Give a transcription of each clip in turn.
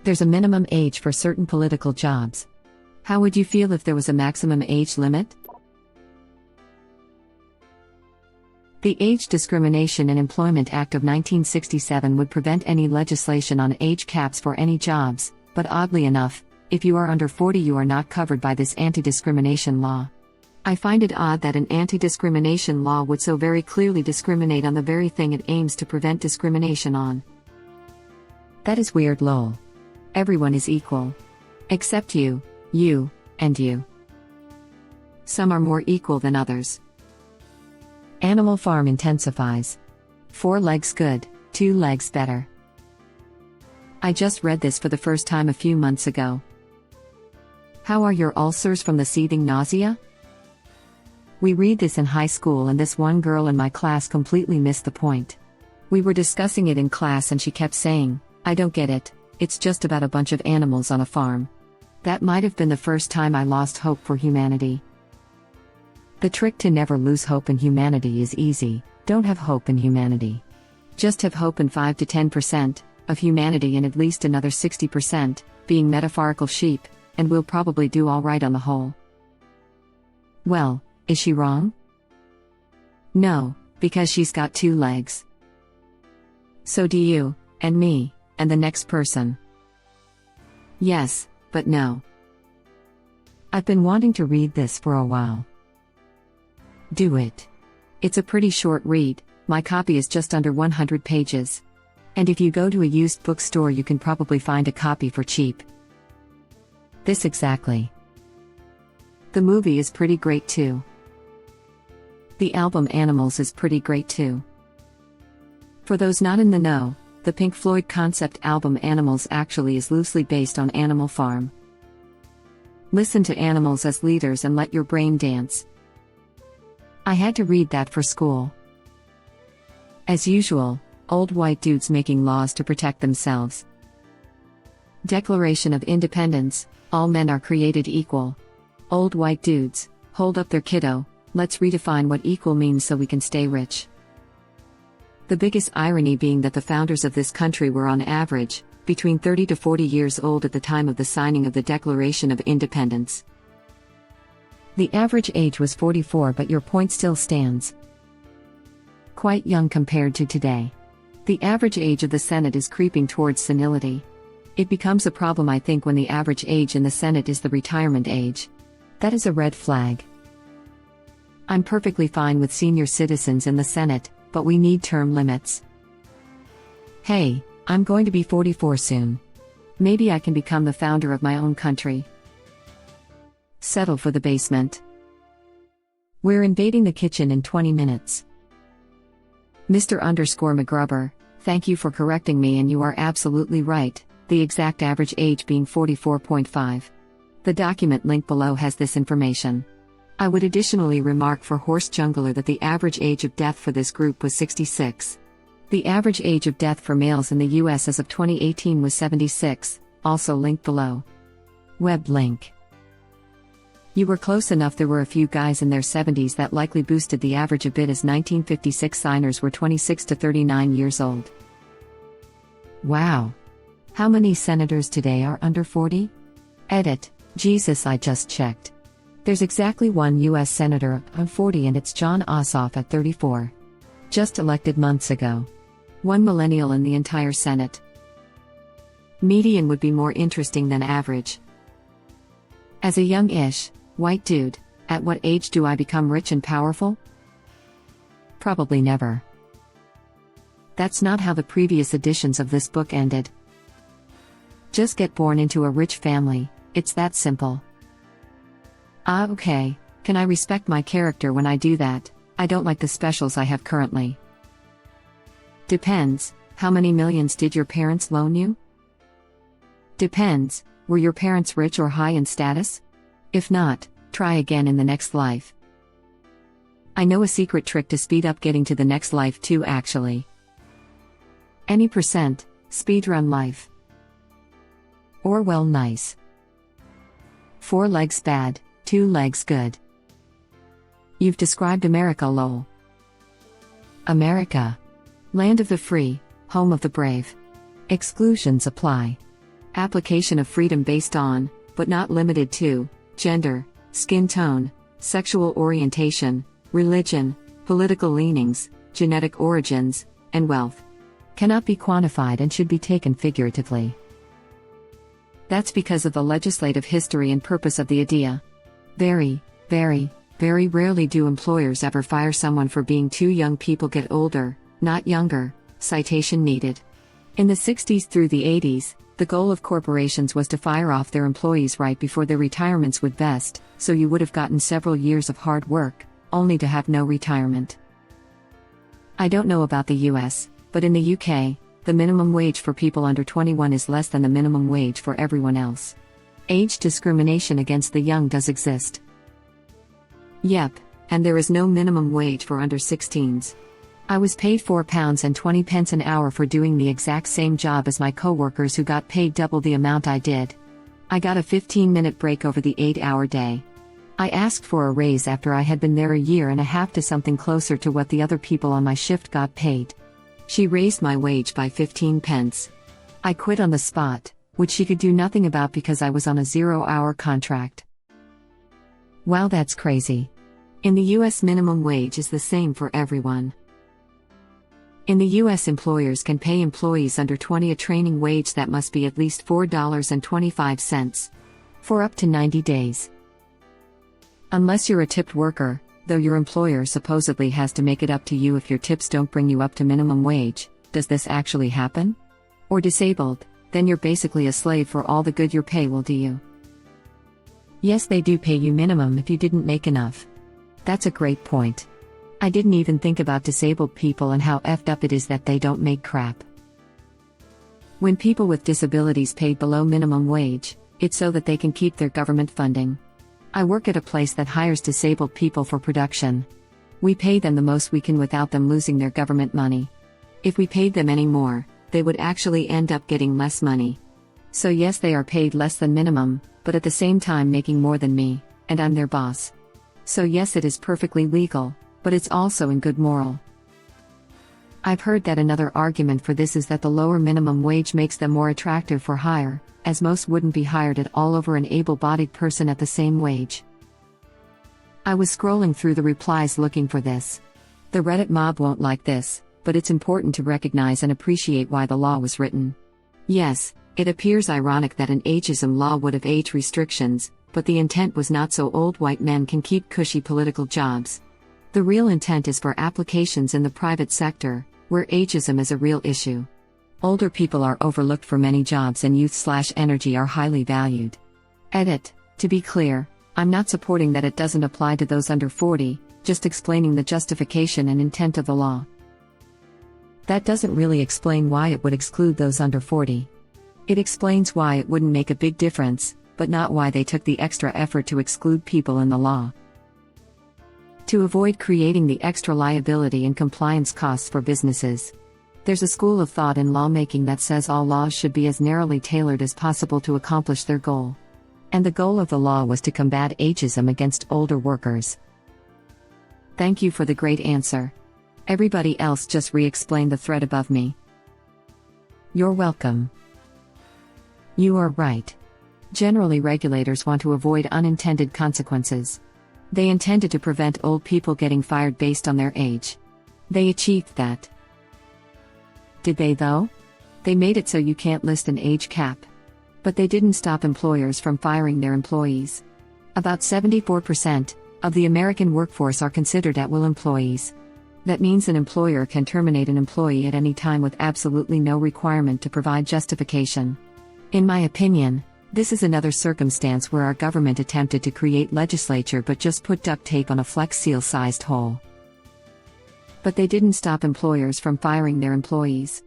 There's a minimum age for certain political jobs. How would you feel if there was a maximum age limit? The Age Discrimination in Employment Act of 1967 would prevent any legislation on age caps for any jobs, but oddly enough, if you are under 40 you are not covered by this anti-discrimination law. I find it odd that an anti-discrimination law would so very clearly discriminate on the very thing it aims to prevent discrimination on. That is weird lol. Everyone is equal. Except you, and you. Some are more equal than others. Animal farm intensifies. 4 legs good, 2 legs better. I just read this for the first time a few months ago. How are your ulcers from the seething nausea? We read this in high school and this one girl in my class completely missed the point. We were discussing it in class and she kept saying, "I don't get it, it's just about a bunch of animals on a farm." That might have been the first time I lost hope for humanity. The trick to never lose hope in humanity is easy: don't have hope in humanity. Just have hope in 5 to 10% of humanity and at least another 60% being metaphorical sheep, and we'll probably do all right on the whole. Well, is she wrong? No, because she's got 2 legs. So do you, and me, and the next person. Yes, but no. I've been wanting to read this for a while. Do it. It's a pretty short read, my copy is just under 100 pages. And if you go to a used bookstore you can probably find a copy for cheap. This exactly. The movie is pretty great too. The album Animals is pretty great too. For those not in the know, the Pink Floyd concept album Animals actually is loosely based on Animal Farm. Listen to animals as leaders and let your brain dance. I had to read that for school. As usual, old white dudes making laws to protect themselves. Declaration of Independence, all men are created equal. Old white dudes, hold up their kiddo, let's redefine what equal means so we can stay rich. The biggest irony being that the founders of this country were on average, between 30 to 40 years old at the time of the signing of the Declaration of Independence. The average age was 44, but your point still stands. Quite young compared to today. The average age of the Senate is creeping towards senility. It becomes a problem I think when the average age in the Senate is the retirement age. That is a red flag. I'm perfectly fine with senior citizens in the Senate, but we need term limits. Hey, I'm going to be 44 soon. Maybe I can become the founder of my own country. Settle for the basement. We're invading the kitchen in 20 minutes. Mr. McGrubber, thank you for correcting me and you are absolutely right, the exact average age being 44.5. The document link below has this information. I would additionally remark for Horse Jungler that the average age of death for this group was 66. The average age of death for males in the US as of 2018 was 76, also linked below. Web link. You were close enough. There were a few guys in their 70s that likely boosted the average a bit, as 1956 signers were 26 to 39 years old. Wow. How many senators today are under 40? Edit. Jesus, I just checked. There's exactly one US senator under 40 and it's Jon Ossoff at 34. Just elected months ago. One millennial in the entire Senate. Median would be more interesting than average. As a young-ish, white dude, at what age do I become rich and powerful? Probably never. That's not how the previous editions of this book ended. Just get born into a rich family, it's that simple. Ah, okay, can I respect my character when I do that? I don't like the specials I have currently. Depends, how many millions did your parents loan you? Depends, were your parents rich or high in status? If not, try again in the next life. I know a secret trick to speed up getting to the next life too actually. Any percent, speedrun life. Or well nice. 4 legs bad, 2 legs good. You've described America lol. America. Land of the free, home of the brave. Exclusions apply. Application of freedom based on, but not limited to, gender, skin tone, sexual orientation, religion, political leanings, genetic origins, and wealth. Cannot be quantified and should be taken figuratively. That's because of the legislative history and purpose of the idea. Very, very, very rarely do employers ever fire someone for being too young. People get older, not younger. Citation needed. In the 60s through the 80s, the goal of corporations was to fire off their employees right before their retirements would vest, so you would have gotten several years of hard work, only to have no retirement. I don't know about the US, but in the UK, the minimum wage for people under 21 is less than the minimum wage for everyone else. Age discrimination against the young does exist. Yep, and there is no minimum wage for under 16s. I was paid £4.20 an hour for doing the exact same job as my co-workers who got paid double the amount I did. I got a 15-minute break over the 8-hour day. I asked for a raise after I had been there a year and a half to something closer to what the other people on my shift got paid. She raised my wage by 15 pence. I quit on the spot, which she could do nothing about because I was on a 0-hour contract. Wow, that's crazy. In the US, minimum wage is the same for everyone. In the US, employers can pay employees under 20 a training wage that must be at least $4.25 for up to 90 days. Unless you're a tipped worker, though your employer supposedly has to make it up to you if your tips don't bring you up to minimum wage. Does this actually happen? Or disabled, then you're basically a slave for all the good your pay will do you. Yes, they do pay you minimum if you didn't make enough. That's a great point. I didn't even think about disabled people and how effed up it is that they don't make crap. When people with disabilities paid below minimum wage, it's so that they can keep their government funding. I work at a place that hires disabled people for production. We pay them the most we can without them losing their government money. If we paid them any more, they would actually end up getting less money. So yes, they are paid less than minimum, but at the same time making more than me, and I'm their boss. So yes, it is perfectly legal, but it's also in good moral. I've heard that another argument for this is that the lower minimum wage makes them more attractive for hire, as most wouldn't be hired at all over an able-bodied person at the same wage. I was scrolling through the replies looking for this. The Reddit mob won't like this, but it's important to recognize and appreciate why the law was written. Yes, it appears ironic that an ageism law would have age restrictions, but the intent was not so old white men can keep cushy political jobs. The real intent is for applications in the private sector, where ageism is a real issue. Older people are overlooked for many jobs and youth/energy are highly valued. Edit. To be clear, I'm not supporting that it doesn't apply to those under 40, just explaining the justification and intent of the law. That doesn't really explain why it would exclude those under 40. It explains why it wouldn't make a big difference, but not why they took the extra effort to exclude people in the law. To avoid creating the extra liability and compliance costs for businesses. There's a school of thought in lawmaking that says all laws should be as narrowly tailored as possible to accomplish their goal. And the goal of the law was to combat ageism against older workers. Thank you for the great answer. Everybody else just re-explained the thread above me. You're welcome. You are right. Generally, regulators want to avoid unintended consequences. They intended to prevent old people getting fired based on their age. They achieved that. Did they though? They made it so you can't list an age cap. But they didn't stop employers from firing their employees. About 74% of the American workforce are considered at-will employees. That means an employer can terminate an employee at any time with absolutely no requirement to provide justification. In my opinion, this is another circumstance where our government attempted to create legislation but just put duct tape on a Flex Seal-sized hole. But they didn't stop employers from firing their employees.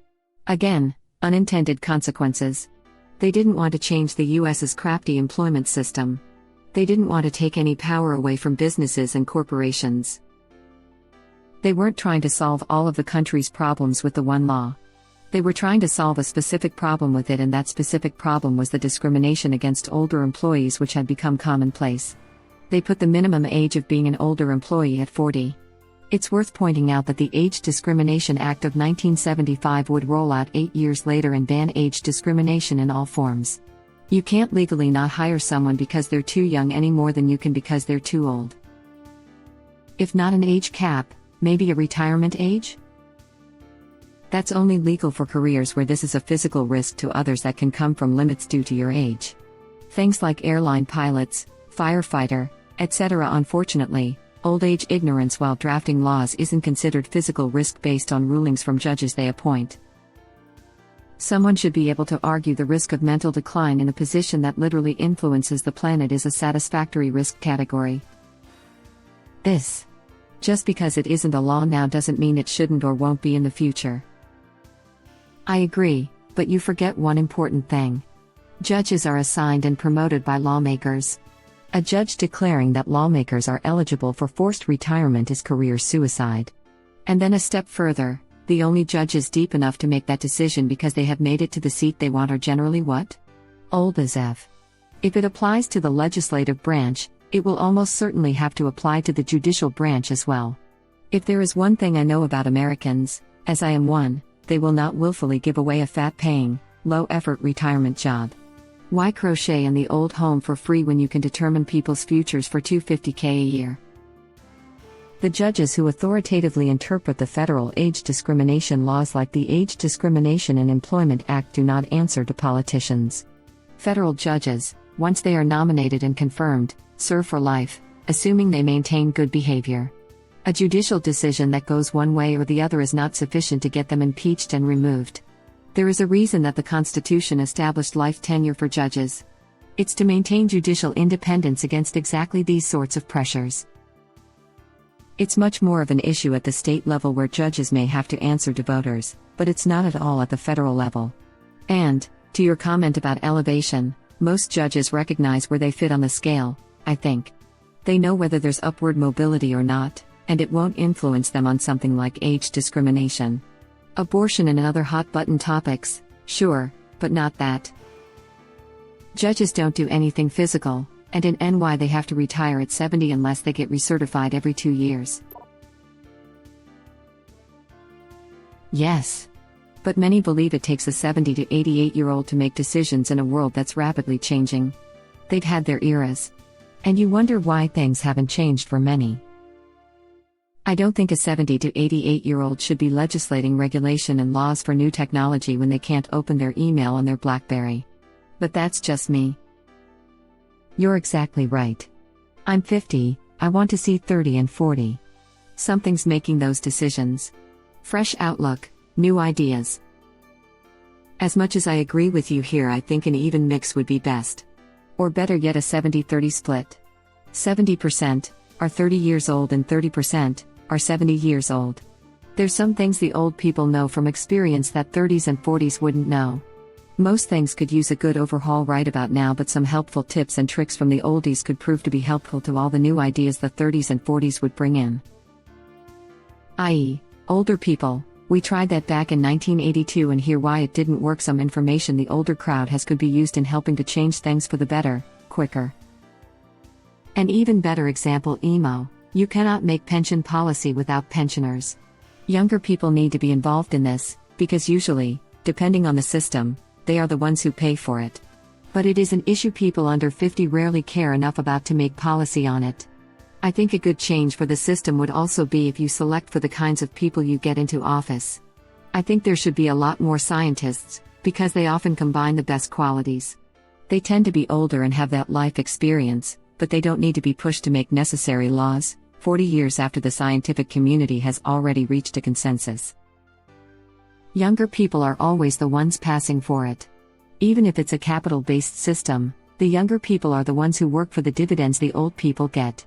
Again, unintended consequences. They didn't want to change the US's crafty employment system. They didn't want to take any power away from businesses and corporations. They weren't trying to solve all of the country's problems with the one law. They were trying to solve a specific problem with it, and that specific problem was the discrimination against older employees, which had become commonplace. They put the minimum age of being an older employee at 40. It's worth pointing out that the Age Discrimination Act of 1975 would roll out 8 years later and ban age discrimination in all forms. You can't legally not hire someone because they're too young any more than you can because they're too old. If not an age cap, maybe a retirement age? That's only legal for careers where this is a physical risk to others that can come from limits due to your age. Things like airline pilots, firefighter, etc. Unfortunately, old age ignorance while drafting laws isn't considered physical risk based on rulings from judges they appoint. Someone should be able to argue the risk of mental decline in a position that literally influences the planet is a satisfactory risk category. Just because it isn't a law now doesn't mean it shouldn't or won't be in the future. I agree, but you forget one important thing. Judges are assigned and promoted by lawmakers. A judge declaring that lawmakers are eligible for forced retirement is career suicide. And then a step further, the only judges deep enough to make that decision because they have made it to the seat they want are generally what? Old as F. If it applies to the legislative branch, it will almost certainly have to apply to the judicial branch as well. If there is one thing I know about Americans, as I am one, they will not willfully give away a fat-paying, low-effort retirement job. Why crochet in the old home for free when you can determine people's futures for $250K a year? The judges who authoritatively interpret the federal age discrimination laws like the Age Discrimination in Employment Act do not answer to politicians. Federal judges, once they are nominated and confirmed, serve for life, assuming they maintain good behavior. A judicial decision that goes one way or the other is not sufficient to get them impeached and removed. There is a reason that the Constitution established life tenure for judges. It's to maintain judicial independence against exactly these sorts of pressures. It's much more of an issue at the state level where judges may have to answer to voters, but it's not at all at the federal level. And, to your comment about elevation, most judges recognize where they fit on the scale, I think. They know whether there's upward mobility or not, and it won't influence them on something like age discrimination. Abortion and other hot-button topics, sure, but not that. Judges don't do anything physical, and in NY they have to retire at 70 unless they get recertified every 2 years. Yes. But many believe it takes a 70 to 88-year-old to make decisions in a world that's rapidly changing. They've had their eras. And you wonder why things haven't changed for many. I don't think a 70 to 88-year-old should be legislating regulation and laws for new technology when they can't open their email on their BlackBerry. But that's just me. You're exactly right. I'm 50, I want to see 30 and 40. Something's making those decisions. Fresh outlook, new ideas. As much as I agree with you here, I think an even mix would be best. Or better yet, a 70-30 split. 70% are 30 years old and 30% are 70 years old. There's some things the old people know from experience that 30s and 40s wouldn't know. Most things could use a good overhaul right about now, but some helpful tips and tricks from the oldies could prove to be helpful to all the new ideas the 30s and 40s would bring in. I.e., older people, we tried that back in 1982 and hear why it didn't work. Some information the older crowd has could be used in helping to change things for the better, quicker. An even better example, emo. You cannot make pension policy without pensioners. Younger people need to be involved in this, because usually, depending on the system, they are the ones who pay for it. But it is an issue people under 50 rarely care enough about to make policy on it. I think a good change for the system would also be if you select for the kinds of people you get into office. I think there should be a lot more scientists, because they often combine the best qualities. They tend to be older and have that life experience, but they don't need to be pushed to make necessary laws, 40 years after the scientific community has already reached a consensus. Younger people are always the ones passing for it. Even if it's a capital-based system, the younger people are the ones who work for the dividends the old people get.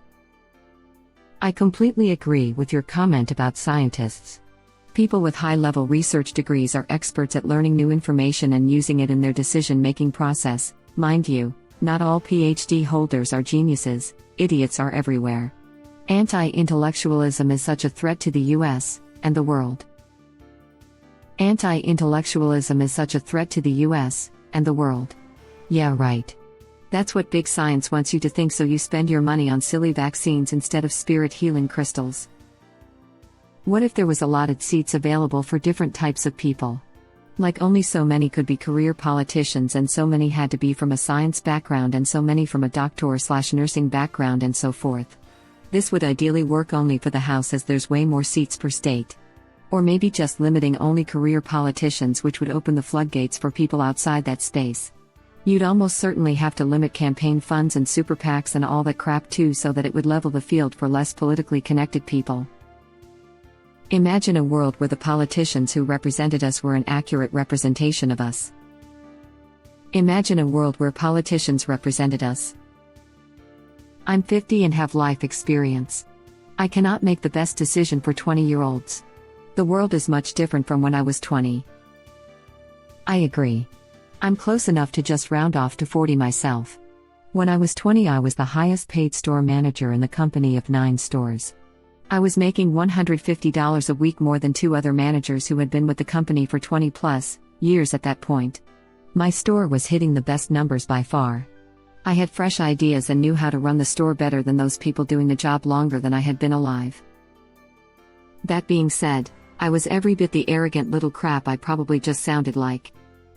I completely agree with your comment about scientists. People with high-level research degrees are experts at learning new information and using it in their decision-making process. Mind you, not all PhD holders are geniuses, idiots are everywhere. Anti-intellectualism is such a threat to the US and the world. Anti-intellectualism is such a threat to the US and the world. Yeah, right. That's what big science wants you to think, so you spend your money on silly vaccines instead of spirit healing crystals. What if there was allotted seats available for different types of people? Like only so many could be career politicians and so many had to be from a science background and so many from a doctor/nursing background and so forth. This would ideally work only for the House as there's way more seats per state. Or maybe just limiting only career politicians, which would open the floodgates for people outside that space. You'd almost certainly have to limit campaign funds and super PACs and all that crap too, so that it would level the field for less politically connected people. Imagine a world where the politicians who represented us were an accurate representation of us. Imagine a world where politicians represented us. I'm 50 and have life experience. I cannot make the best decision for 20-year-olds. The world is much different from when I was 20. I agree. I'm close enough to just round off to 40 myself. When I was 20, I was the highest paid store manager in the company of 9 stores. I was making $150 a week more than 2 other managers who had been with the company for 20+ years at that point. My store was hitting the best numbers by far. I had fresh ideas and knew how to run the store better than those people doing the job longer than I had been alive. That being said, I was every bit the arrogant little crap I probably just sounded like.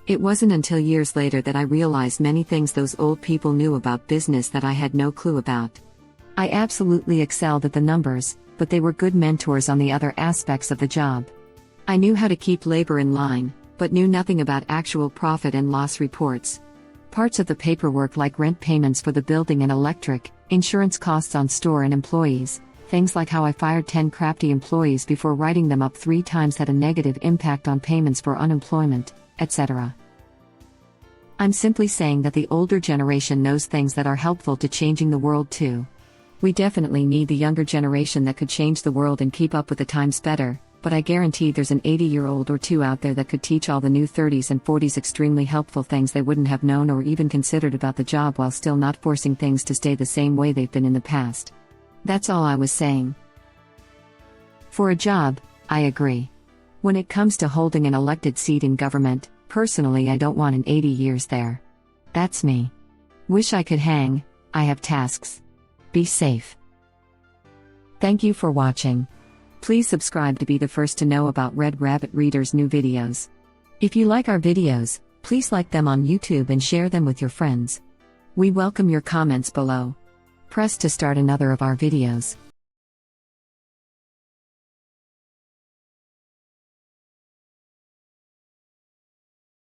It wasn't until years later that I realized many things those old people knew about business that I had no clue about. I absolutely excelled at the numbers, but they were good mentors on the other aspects of the job. I knew how to keep labor in line, but knew nothing about actual profit and loss reports. Parts of the paperwork like rent payments for the building and electric, insurance costs on store and employees, things like how I fired 10 crafty employees before writing them up 3 times had a negative impact on payments for unemployment, etc. I'm simply saying that the older generation knows things that are helpful to changing the world too. We definitely need the younger generation that could change the world and keep up with the times better, but I guarantee there's an 80-year-old or 2 out there that could teach all the new 30s and 40s extremely helpful things they wouldn't have known or even considered about the job, while still not forcing things to stay the same way they've been in the past. That's all I was saying. For a job, I agree. When it comes to holding an elected seat in government, personally I don't want an 80 years there. That's me. Wish I could hang, I have tasks. Be safe. Thank you for watching. Please subscribe to be the first to know about Red Rabbit Reader's new videos. If you like our videos, please like them on YouTube and share them with your friends. We welcome your comments below. Press to start another of our videos.